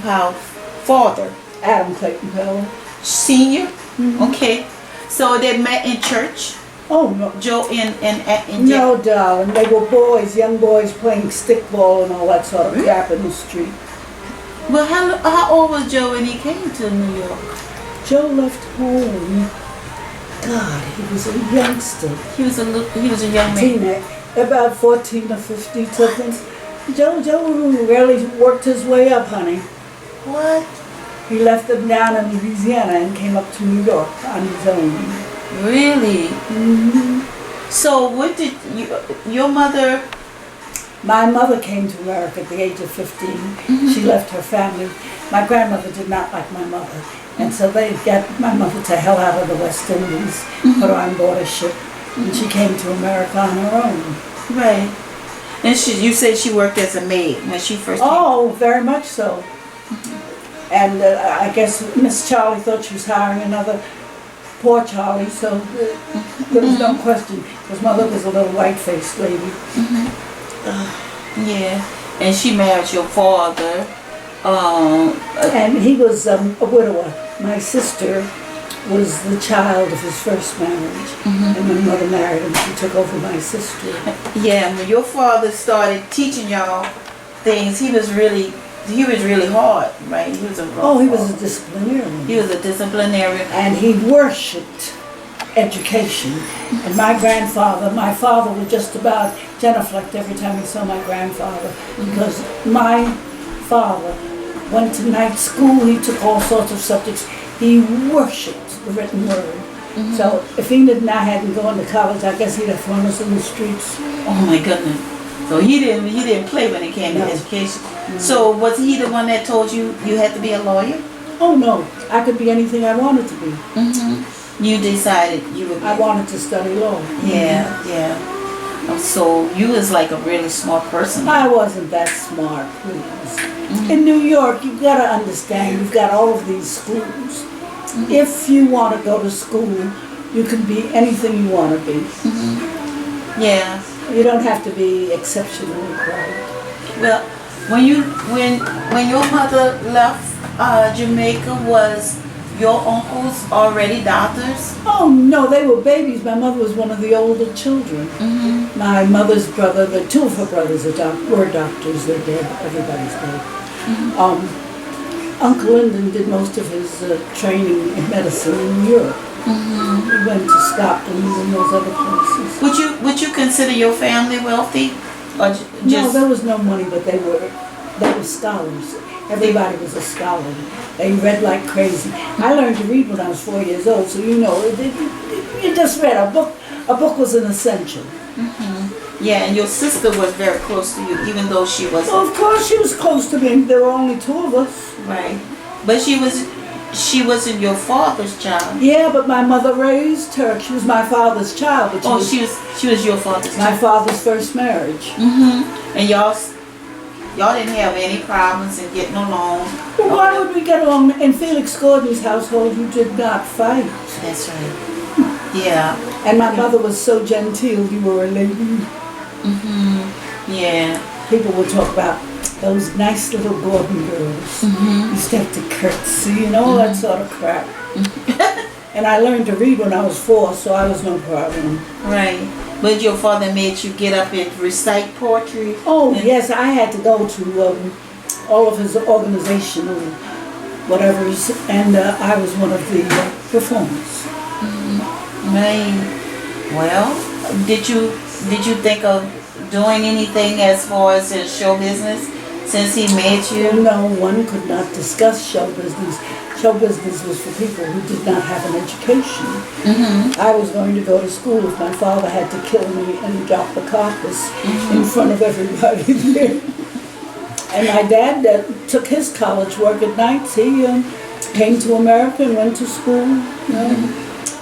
Powell's father? Adam Clayton Powell. Senior? Okay. So they met in church? Oh, no. Joe and No, darling. They were boys, young boys playing stickball and all that sort of crap in the street. Well, how old was Joe when he came to New York? Joe left home. God, he was a youngster. He was a young man. Teenage, about 14 or 15 something. Joe really worked his way up, honey. What? He left them down in Louisiana and came up to New York on his own. Really? So what did your mother? My mother came to America at the age of 15. She left her family. My grandmother did not like my mother. And so they got my mother to hell out of the West Indies, put her on board a ship, and she came to America on her own. Right. And you said she worked as a maid when she first came? Oh, very much so. And I guess Miss Charlie thought she was hiring another poor Charlie, so there was no question, because mother was a little white-faced lady. Yeah. And she married your father. And he was a widower. My sister was the child of his first marriage, and my mother married him. She took over my sister. Yeah, when your father started teaching y'all things, he was really hard, right? He was a disciplinarian. He was a disciplinarian. And he worshipped education. And my father was just about genuflect every time he saw my grandfather, because my father went to night school. He took all sorts of subjects. He worshipped the written word. So if Enid and I hadn't gone to college, I guess he'd have thrown us in the streets. Oh my goodness. So he didn't play when it came to education. So was he the one that told you had to be a lawyer? Oh no, I could be anything I wanted to be. You decided you would be. I wanted to study law. Yeah. So you was like a really smart person. I wasn't that smart, please. In New York, you've got to understand, you've got all of these schools. If you want to go to school, you can be anything you want to be. Yeah. You don't have to be exceptionally bright. Well, when your mother left Jamaica, was your uncles already doctors? Oh no, they were babies. My mother was one of the older children. My mother's brother, the two of her brothers were doctors. They're dead. Everybody's dead. Uncle Lyndon did most of his training in medicine in Europe. He went to Scotland and those other places. Would you consider your family wealthy, or just? No, there was no money, but they were scholars. Everybody was a scholar. They read like crazy. I learned to read when I was 4 years old, so you know, you just read a book. A book was an essential. Yeah, and your sister was very close to you, even though she was. Well, of course she was close to me. There were only two of us. Right, but she wasn't your father's child. Yeah, but my mother raised her. She was my father's child. But she was your father's child. My father's first marriage. And y'all didn't have any problems in getting along. Well, why would we get along? In Felix Gordon's household, you did not fight. That's right. Yeah. And my mother was so genteel. You were a lady. Yeah. People would talk about those nice little Gordon girls. Used to have to curtsy and all that sort of crap. And I learned to read when I was 4, so I was no problem. Right. But your father made you get up and recite poetry? Oh, yes. I had to go to all of his organizational whatevers, and I was one of the performers. Right. Well, did you think of doing anything as far as in show business since he made you? No, one could not discuss show business. Show business was for people who did not have an education. I was going to go to school if my father had to kill me and drop the carcass in front of everybody there. And my dad took his college work at nights. He came to America and went to school.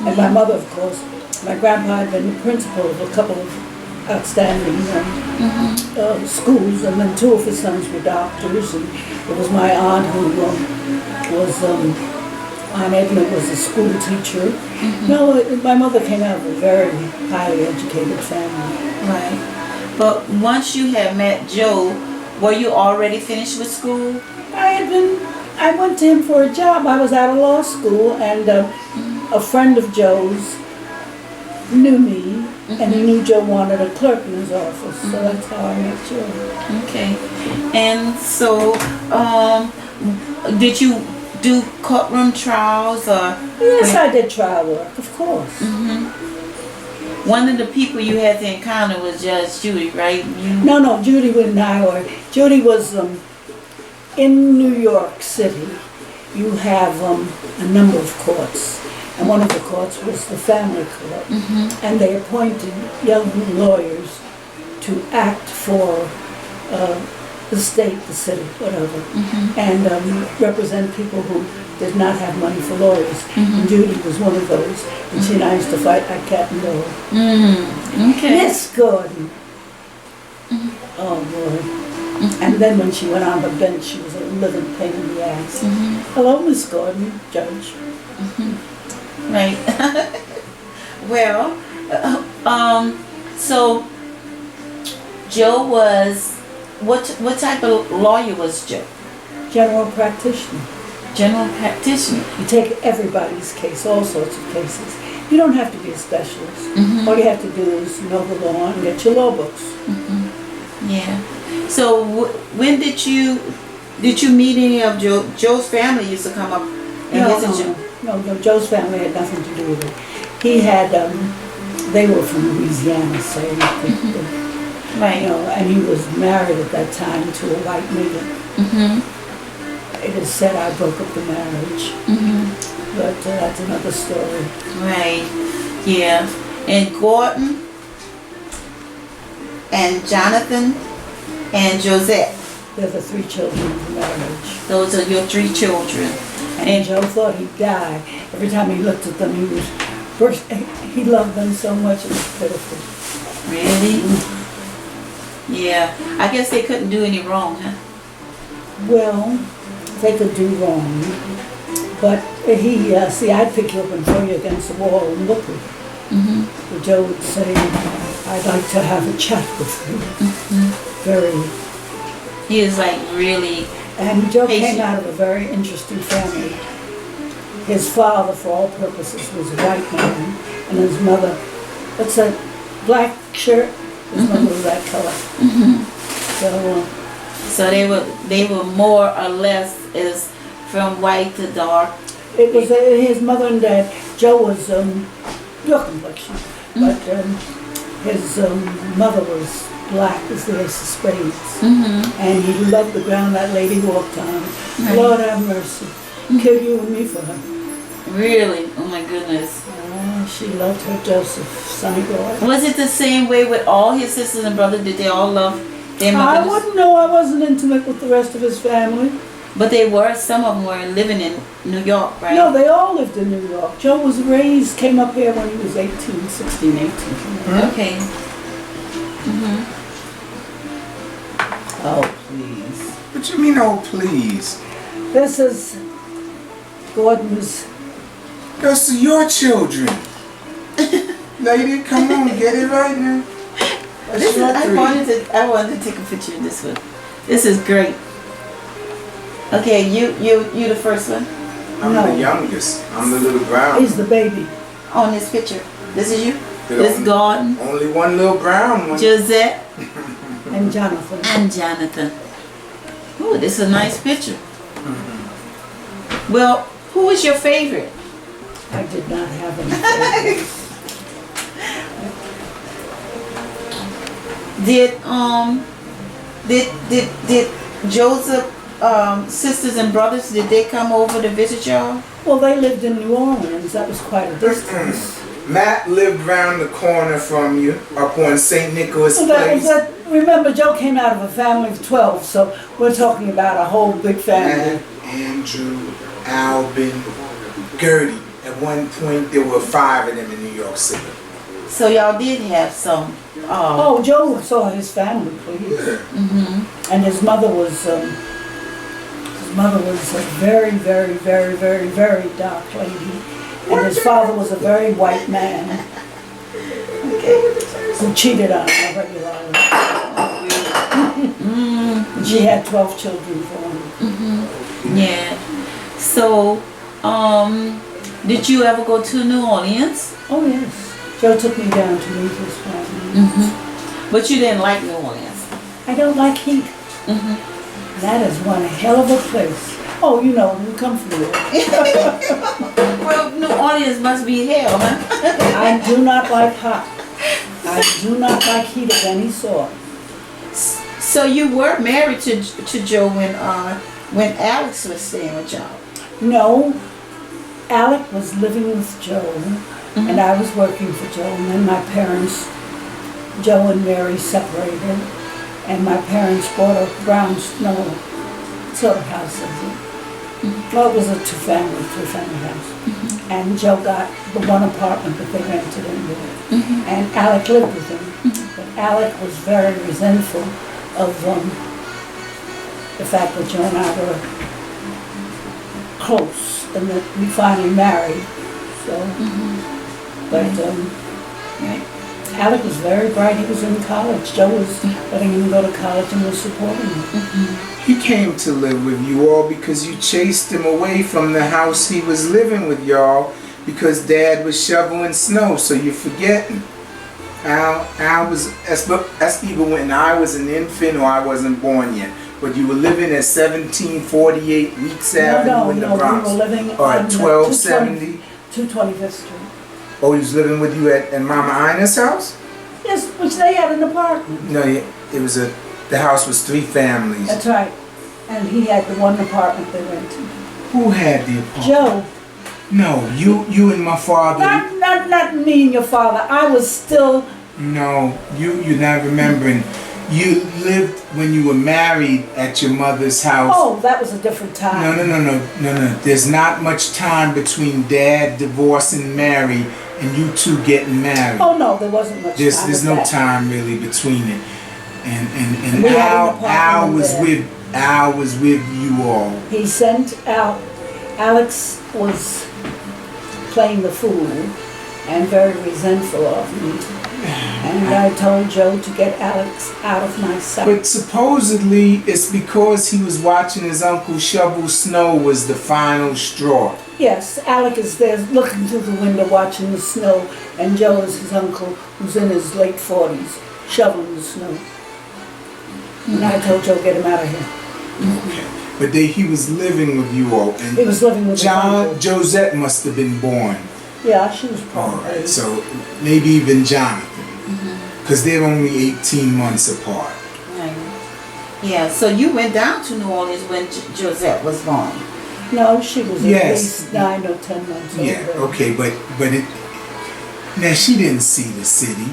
And my mother, of course, my grandpa had been the principal of a couple of outstanding schools, and then 2 of his sons were doctors, and it was my aunt who was, Aunt Edna was a school teacher. No, my mother came out of a very highly educated family. Right. But once you had met Joe, were you already finished with school? I had been I went to him for a job. I was out of law school, and a friend of Joe's knew me, and he knew Joe wanted a clerk in his office, so that's how I met Joe. Okay. And so, did you do courtroom trials or? Yes, I did trial work, of course. One of the people you had to encounter was Judge Judy, right? No, Judy and I were. Judy was in New York City. You have a number of courts, and one of the courts was the family court, and they appointed young lawyers to act for the state, the city, whatever, and represent people who did not have money for lawyers. And Judy was one of those, and she and I used to fight like cat and dog. Okay. Miss Gordon. Oh boy. And then when she went on the bench, she was a living pain in the ass. Hello, Miss Gordon, Judge. Right. Well, so Joe was, what type of lawyer was Joe? General practitioner. General practitioner. You take everybody's case, all sorts of cases. You don't have to be a specialist. All you have to do is know the law and get your law books. Yeah. So when did you meet any of Joe's family used to come up and visit you? No, Joe's family had nothing to do with it. He had, they were from Louisiana, so Right. you know, and he was married at that time to a white nigger. It is said I broke up the marriage, but that's another story. Right. Yeah. And Gordon and Jonathan and Josette. They're the three children of the marriage. Those are your three children. And Joe thought he'd die. Every time he looked at them, he loved them so much it was pitiful. Really? Yeah. I guess they couldn't do any wrong, huh? Well, they could do wrong, but see, I'd pick you up and throw you against the wall and look at you. But Joe would say, I'd like to have a chat with you. Very. He is like really. And Joe patient. came out of a very interesting family. His father, for all purposes, was a white man, and his mother, what's that black shirt? His mother was that color. So they were more or less is from white to dark. It was his mother and dad. Joe was your complexion, but his mother was black as the ace of spades, and he loved the ground that lady walked on. Right. Lord have mercy, kill you and me for her. Really? Oh my goodness. She loved her Joseph, sonny boy. Was it the same way with all his sisters and brothers? Did they all love their I mothers? wouldn't know. I wasn't intimate with the rest of his family. But they were. Some of them were living in New York, right? No, they all lived in New York. Joe was raised, came up here when he was 16, 18. Okay. Oh, please. What you mean, oh, please? This is Gordon's. Those are your children. Lady, come on, get it right now. That's your three. I wanted to take a picture of this one. This is great. Okay, you the first one I'm No. the youngest. I'm the little brown. He's the baby. on this picture. This is you. The This only- Gordon, Only one little brown one. Josette, And Jonathan. and Jonathan. Ooh, this is a nice picture. Well, who was your favorite? I did not have any favorites. Did Joseph sisters and brothers, did they come over to visit y'all? Well, they lived in New Orleans. That was quite a distance. Matt lived round the corner from you, up on St. Nicholas Place. Remember, Joe came out of a family of 12, so we're talking about a whole big family. Matt, Andrew, Albin, Gertie. At one point, there were 5 of them in New York City. So y'all did have some. Oh, Joe saw his family, please. And his mother was a very, very, very, very, very dark lady. And his father was a very white man who cheated on her regularly. And she had 12 children for him. Yeah. So, did you ever go to New Orleans? Oh yes. Joe took me down to meet his family. But you didn't like New Orleans. I don't like heat. That is one hell of a place. Oh, you know, you come from there. Well, New Orleans must be hell, huh? I do not like hot. I do not like heat of any sort. So you were married to Joe when Alex was staying with y'all. No, Alec was living with Joe, and I was working for Joe, and then my parents, Joe and Mary, separated, and my parents bought a sort of house, I think. Well, it was a three-family house. And Joe got the one apartment that they rented in there. And Alec lived with him. But Alec was very resentful of the fact that Joe and I were close and that we finally married. So, but Alec was very bright. He was in college. Joe was letting him go to college and was supporting him. He came to live with you all because you chased him away from the house he was living with y'all because Dad was shoveling snow. So you're forgetting. Al was, that's even when I was an infant or I wasn't born yet. But you were living at 1748 Weeks Avenue in the Bronx. We were living or on at 1270. 225th Street. Oh, he was living with you at Mama Ina's house? Yes, which they had an apartment. No, it was the house was 3 families. That's right. And he had the one apartment they rented. Who had the apartment? Joe. No, you and my father. Not me and your father. I was still. No, you're not remembering. You lived when you were married at your mother's house. Oh, that was a different time. No. There's not much time between Dad divorcing Mary and you two getting married. Oh no, there wasn't much time. There's no time really between it. And We had an Al apartment was with you all. He sent out. Alex was playing the fool and very resentful of me. And I told Joe to get Alex out of my sight. But supposedly it's because he was watching his uncle shovel snow was the final straw. Yes, Alec is there looking through the window watching the snow, and Joe is his uncle who's in his late 40s shoveling the snow. And I told Joe, get him out of here. Okay. But he was living with you all. And he was living with Josette must have been born. Yeah, she was probably. All right, so maybe even Jonathan. Because they're only 18 months apart. Right. Yeah, so you went down to New Orleans when Josette was born. No, she was at least 9 or 10 months old. Yeah, okay, but now she didn't see the city.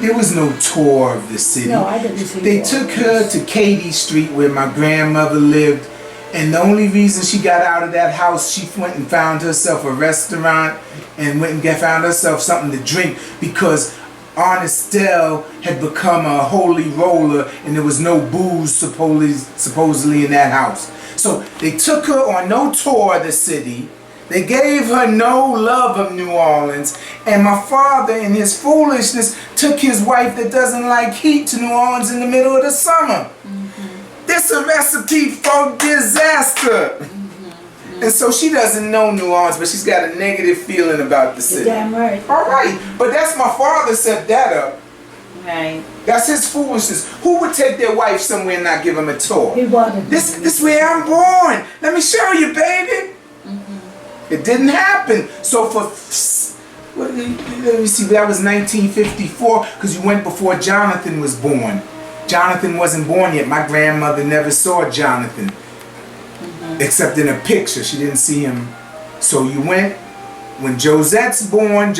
There was no tour of the city. No, I didn't see They took her to Katy Street where my grandmother lived, and the only reason she got out of that house, she went and found herself a restaurant and went and found herself something to drink because Aunt Estelle had become a holy roller and there was no booze supposedly in that house. So they took her on no tour of the city. They gave her no love of New Orleans, and my father in his foolishness took his wife that doesn't like heat to New Orleans in the middle of the summer. This is a recipe for disaster. And so she doesn't know New Orleans, but she's got a negative feeling about the city. You're damn right. All right, but that's my father set that up. Right. That's his foolishness. Who would take their wife somewhere and not give them a tour? He wanted This where I'm born. Let me show you, baby. It didn't happen. So let me see, that was 1954 because you went before Jonathan was born. Jonathan wasn't born yet. My grandmother never saw Jonathan except in a picture. She didn't see him. So you went when Josette's born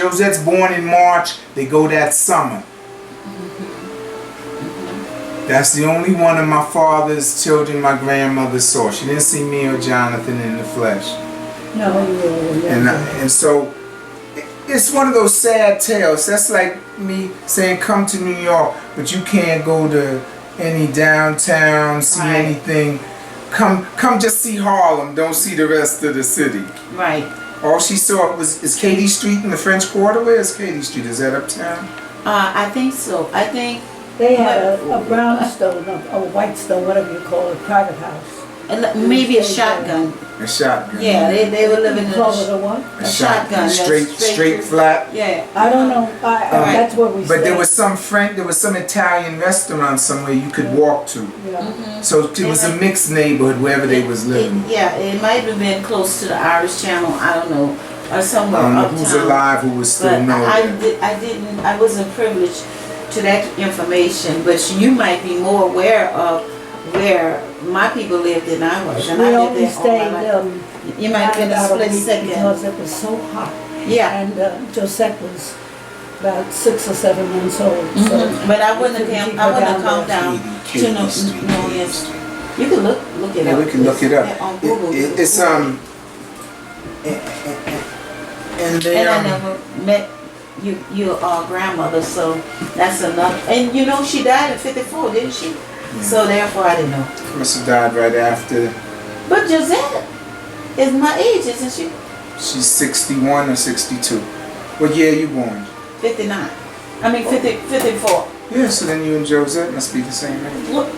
in March. They go that summer. That's the only one of my father's children my grandmother saw. She didn't see me or Jonathan in the flesh. No, And so it's one of those sad tales. That's like me saying come to New York, but you can't go to any downtown, see anything. Come just see Harlem, don't see the rest of the city. Right. All she saw is Katy Street in the French Quarter. Where is Katy Street? Is that uptown? I think so. I think they had a brownstone, a white stone, whatever you call it, private house. maybe a shotgun. A shotgun. Yeah, they were living in You call it a what? a shotgun. That's Straight flat. Yeah. I don't know. That's where we But stayed. there was some Italian restaurant somewhere you could walk to. Yeah. So it was a mixed neighborhood wherever they was living. It might have been close to the Irish Channel. I don't know, or somewhere I don't know uptown. who's alive who was still But know I that. didn't. I wasn't privileged to that information. But you might be more aware of where my people lived than I was. And We I lived only there all my stayed life. You might have been a about split week second. because it was so hot. Yeah. And Josette was about 6 or 7 months old. So But I wouldn't couldn't have keep come. I her wouldn't have come there. down Katie to no. Street, No, Katie yes. Street. You can look it Yeah, up. we can look it up. On Google. It's and they And I never met your grandmother, so that's another. And you know, she died at 54, didn't she? So therefore, I didn't know. must have died right after. But Josette is my age, isn't she? She's 61 or 62. What year you born? 59. I mean 54. Yeah, so then you and Josette must be the same age. What?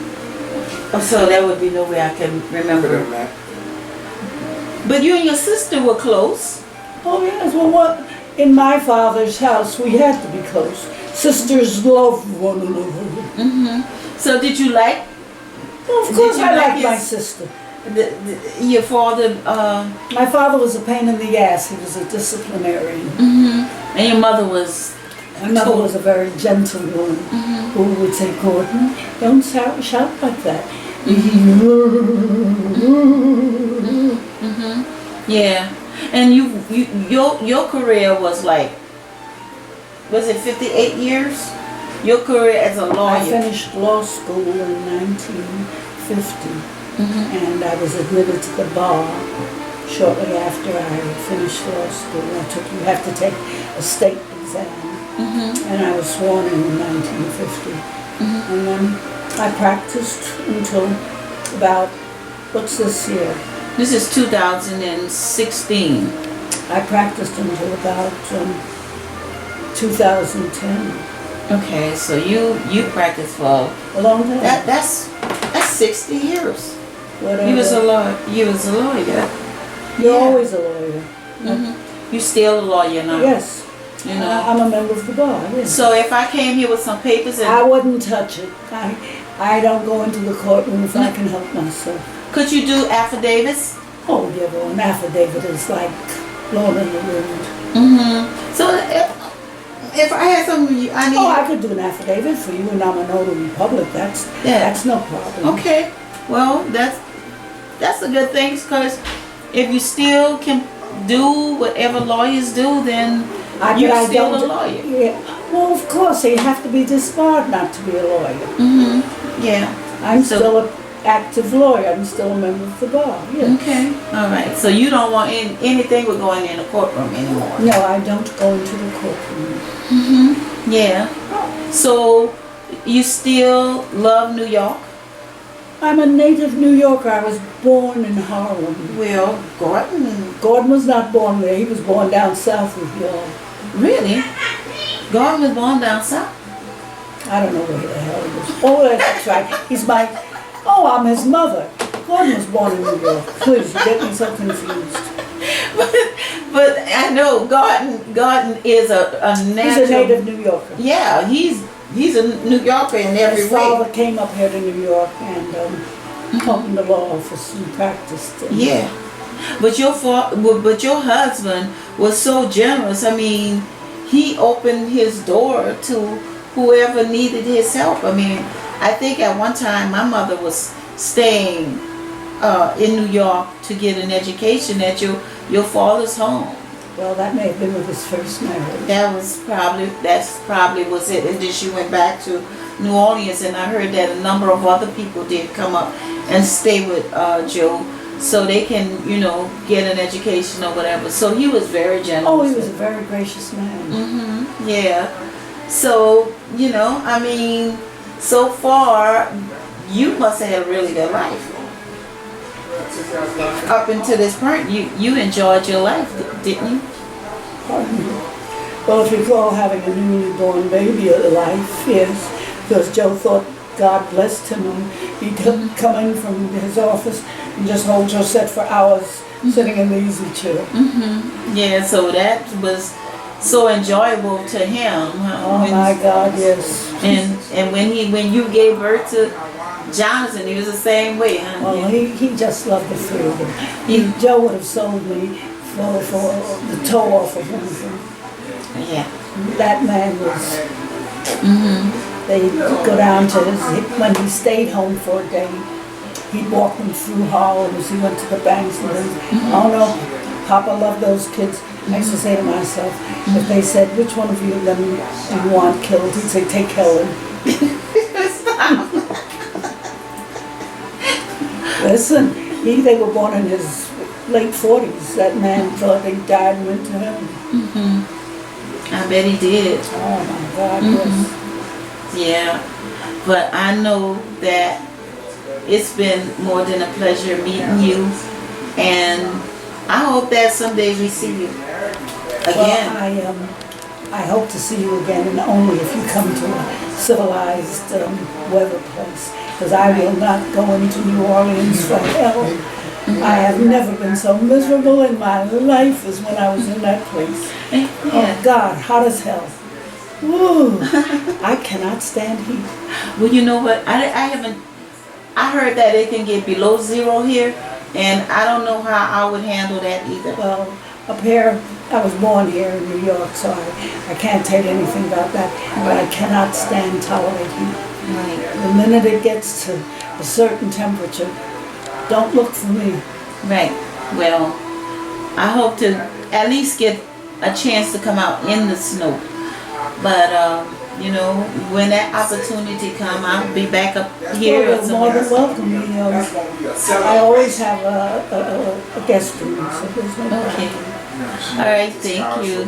Oh, so there would be no way I can Put remember. on that. But you and your sister were close. Oh yes, well what? In my father's house we had to be close. Sisters loved one another. So did you like Well, of Did course you I like liked my his- sister. your father My father was a pain in the ass. He was a disciplinarian. and your mother was? My mother was a very gentle woman who would say, Gordon, don't shout like that. Yeah. And your career was like, was it 58 years? Your career as a lawyer. I finished law school in 1950, and I was admitted to the bar shortly after I finished law school. You have to take a state exam, and I was sworn in 1950. And then I practiced until about, what's this year? This is 2016. I practiced until about 2010. Okay, so you practiced for A long time. that's 60 years. Whatever. You was a lawyer. You're Yeah. always a lawyer. You still a lawyer now. Yes. You know. I'm a member of the bar, yes. So if I came here with some papers I and wouldn't touch it. I don't go into the courtroom if I can help myself. could you do affidavits? Oh, yeah, well, an affidavit is like blowing in the wind. So if I had something I need. Oh, I could do an affidavit for you, and I'm a notary public. That's no problem. Okay, well that's a good thing because if you still can do whatever lawyers do, then you're But I still a don't- lawyer. Yeah. Well, of course, you have to be disbarred not to be a lawyer. Yeah. I'm So- still an active lawyer. I'm still a member of the bar. Yes. Okay. All right. So you don't want anything with going in a courtroom anymore. No, I don't go into the courtroom. Yeah. So you still love New York? I'm a native New Yorker. I was born in Harlem. Well, Gordon. Gordon was not born there. He was born down south with y'all. Really? Gordon was born down south? I don't know where the hell he was. Oh, that's right. I'm his mother. Gordon was born in New York. Please, you get me so confused. But I know Gordon is a natural. He's a native New Yorker. Yeah, he's a New Yorker in every His way. father came up here to New York and opened the law office and practiced. Yeah, but your husband was so generous. I mean, he opened his door to whoever needed his help. I mean, I think at one time my mother was staying in New York to get an education at your father's home. Well, that may have been with his first marriage. That's probably was it. And then she went back to New Orleans, and I heard that a number of other people did come up and stay with Joe, so they can, get an education or whatever. So he was very generous. Oh, he was a very gracious man. Yeah. So I mean, so far you must have had a really good life. Up until this point, you enjoyed your life, didn't you? Pardon me. Well, if you call having a newly born baby a life, yes, because Joe thought God blessed him, and he could come in from his office and just hold Josette for hours, sitting in the easy chair. Yeah, so that was so enjoyable to him. Oh my God, yes. And when you gave birth to Jonathan, he was the same way, huh? Well, he just loved the three of them. Joe would have sold me for the toe off of one of them. Yeah. That man was. They'd go down to when he stayed home for a day, he'd walk them through Harlem as he went to the banks and things. Oh no, Papa loved those kids. I used to say to myself, if they said, which one of you them do you want killed? He'd say, take Helen. Listen, they were born in his late 40s. That man thought they died and went to heaven. I bet he did. Oh my God, yes. Yeah, but I know that it's been more than a pleasure meeting you, and I hope that someday we see you again. Well, I hope to see you again, and only if you come to a civilized weather place, because I will not go into New Orleans for hell. I have never been so miserable in my life as when I was in that place. Oh God, hot as hell. Ooh, I cannot stand heat. Well, you know what? I heard that it can get below 0 here, and I don't know how I would handle that either. Well, up here, I was born here in New York, so I can't tell you anything about that. But I cannot tolerate heat. Right. The minute it gets to a certain temperature, don't look for me. Right. Well, I hope to at least get a chance to come out in the snow. But you know, when that opportunity comes, I'll be back up here. You're more than welcome. I always have a guest room, so there's no problem. Okay. All right. Thank you.